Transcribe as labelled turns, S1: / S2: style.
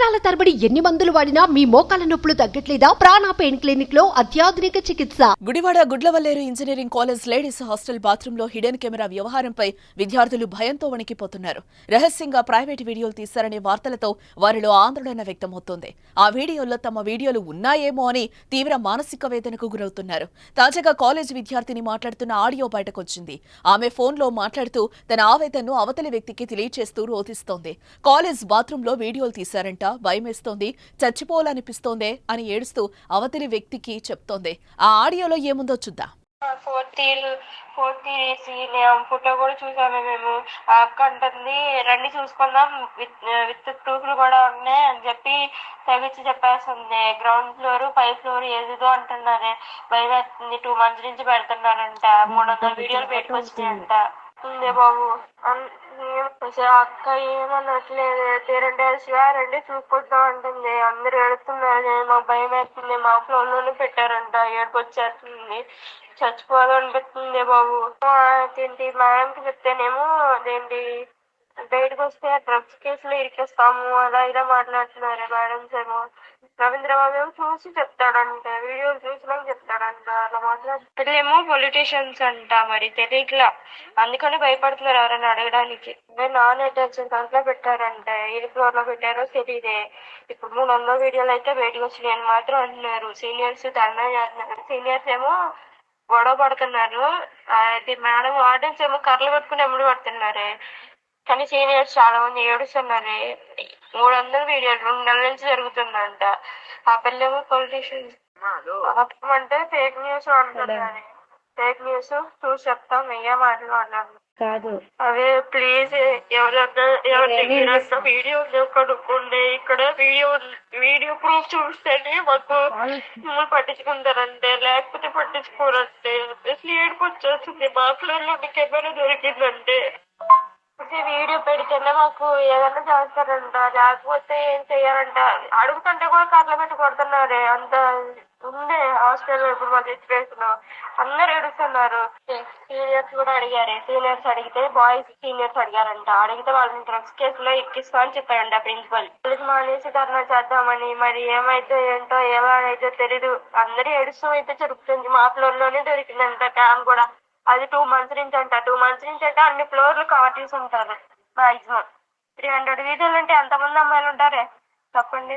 S1: సంవత్సరాల తరబడి ఎన్ని మందులు వాడినా మీ మోకాల నొప్పులు తగ్గట్లేదా? ప్రాణ పెయిన్ క్లినిక్ లో అత్యాధునిక చికిత్స.
S2: Gudivada Gudlavalleru engineering college ladies hostel బాత్రూంలో హిడెన్ కెమెరా వ్యవహారంపై విద్యార్థులు భయంతో వణికిపోతున్నారు. రహస్యంగా ప్రైవేట్ వీడియోలు తీశారనే వార్తలతో వారిలో ఆందోళన వ్యక్తమవుతోంది. ఆ వీడియోల్లో తమ వీడియోలు ఉన్నాయేమో అని తీవ్ర మానసిక వేదనకు గురవుతున్నారు. తాజాగా కాలేజ్ విద్యార్థిని మాట్లాడుతున్న ఆడియో బయటకొచ్చింది. ఆమె ఫోన్లో మాట్లాడుతూ తన ఆవేదనను అవతలి వ్యక్తికి తెలియచేస్తూ రోధిస్తోంది. కాలేజ్ బాత్రూంలో వీడియోలు తీశారంట, భయమేస్తోంది, చచ్చిపోవాలనిపిస్తోందే అని ఏడుస్తూ అవతలి వ్యక్తికి చెప్తోంది. ఆ ఆడియోలో ఏముందో చూద్దాం.
S3: ఫోర్త్ ఇయర్ ఫోటో కూడా చూసాము మేము. ఆ అక్క అంటుంది రండి చూసుకుందాం, విత్ ప్రూఫ్లు కూడా ఉన్నాయి అని చెప్పి తెగించి చెప్పేస్తుంది. గ్రౌండ్ ఫ్లోర్ 5th ఫ్లోర్ ఏదో అంటున్నారే, భయం వేస్తుంది. 2 months నుంచి పెడుతున్నారంట, 300 వీడియోలు పెట్టుకొచ్చినాయంట. ఉంది బాబు అక్క ఏమన్నట్లేదు. రండి చూసుకుంటాం అంటుంది. అందరు ఏడుతున్నారు, మాకు భయం వేస్తుంది. మా ఫ్లోర్ లోనే పెట్టారంట, ఏడుపు వచ్చేస్తుంది, చచ్చిపోదాం అనిపిస్తుంది బాబు. అదేంటి మేడంకి చెప్తేనేమో అదేంటి బయటకు వస్తే డ్రగ్స్ కేసులో ఇరికేస్తాము అలా ఇలా మాట్లాడుతున్నారు మేడమ్స్ ఏమో. రవీంద్రబాబు ఏమో చూసి చెప్తాడంట, వీడియోలు చూసినాక చెప్తాడంట, అలా మాట్లాడుతులేమో. పొలిటీషియన్స్ అంట, మరి తెలియట్లా, అందుకని భయపడుతున్నారు ఎవరైనా అడగడానికి. నాన్ అటెన్షన్ దాంట్లో పెట్టారంట, ఏ ఫ్లోర్ లో పెట్టారో తెలియదే. ఇప్పుడు 300 వీడియోలు అయితే బయటకు వచ్చినాయి అని మాత్రం అంటున్నారు. సీనియర్స్ ధర్నా చేస్తున్నారు. సీనియర్స్ ఏమో గొడవ పడుతున్నారు. అది మేడం వార్డెన్స్ ఏమో కర్రలు పట్టుకుని ఎమ్మడి పడుతున్నారే, కానీ సీనియర్స్ చాలా మంది ఏడుస్తున్నారే. 300 వీడియోలు 2 నెలల నుంచి జరుగుతుందంట. ఆ పిల్లేమో పొలిటీషియన్స్ అంటే ఫేక్ న్యూస్ అంటున్నారు. ఫేక్ న్యూస్ చూసి చెప్తాం, వెయ్య మాట్లాడినాను
S4: కాదు.
S3: అవే ప్లీజ్ ఎవరి వీడియో కనుక్కోండి. ఇక్కడ వీడియో ప్రూఫ్ చూస్తేనే మాకు మిమ్మల్ని పట్టించుకుంటారంటే, లేకపోతే పట్టించుకోరంటే. అసలు ఏడుపు వచ్చేస్తుంది. మా ఫ్లోర్ లో కెమెరా దొరికిందంటే వీడియో పెడితేనే మాకు ఏదైనా చేస్తారంట, లేకపోతే ఏం చెయ్యాలంట. అడుగుతుంటే కూడా కర్రలు పెట్టి కొడుతున్నారే, అంత ఉండే హాస్టల్లో. ఇప్పుడు మా సిచ్యువేషన్ అందరు ఏడుస్తున్నారు. సీనియర్స్ కూడా అడిగారు. సీనియర్స్ అడిగితే బాయ్స్ సీనియర్స్ అడిగారంట. అడిగితే వాళ్ళని డ్రగ్స్ కేసులో ఎక్కిస్తా అని చెప్పారంట ప్రిన్సిపల్. మానేసి ధర్నా చేద్దామని. మరి ఏమైతే ఏంటో ఏమైతే తెలీదు. అందరూ ఏడుస్తూ అయితే జరుగుతుంది. మా ఫ్లోర్ లోనే దొరికిందంట క్యామ్ కూడా. అది 2 months నుంచి అంట. 2 months నుంచి అంటే అన్ని ఫ్లోర్లు కవర్ చేసి ఉంటారు. మాక్సిమం 300 వీధులు అంటే ఎంతమంది అమ్మాయిలు ఉంటారే చెప్పండి.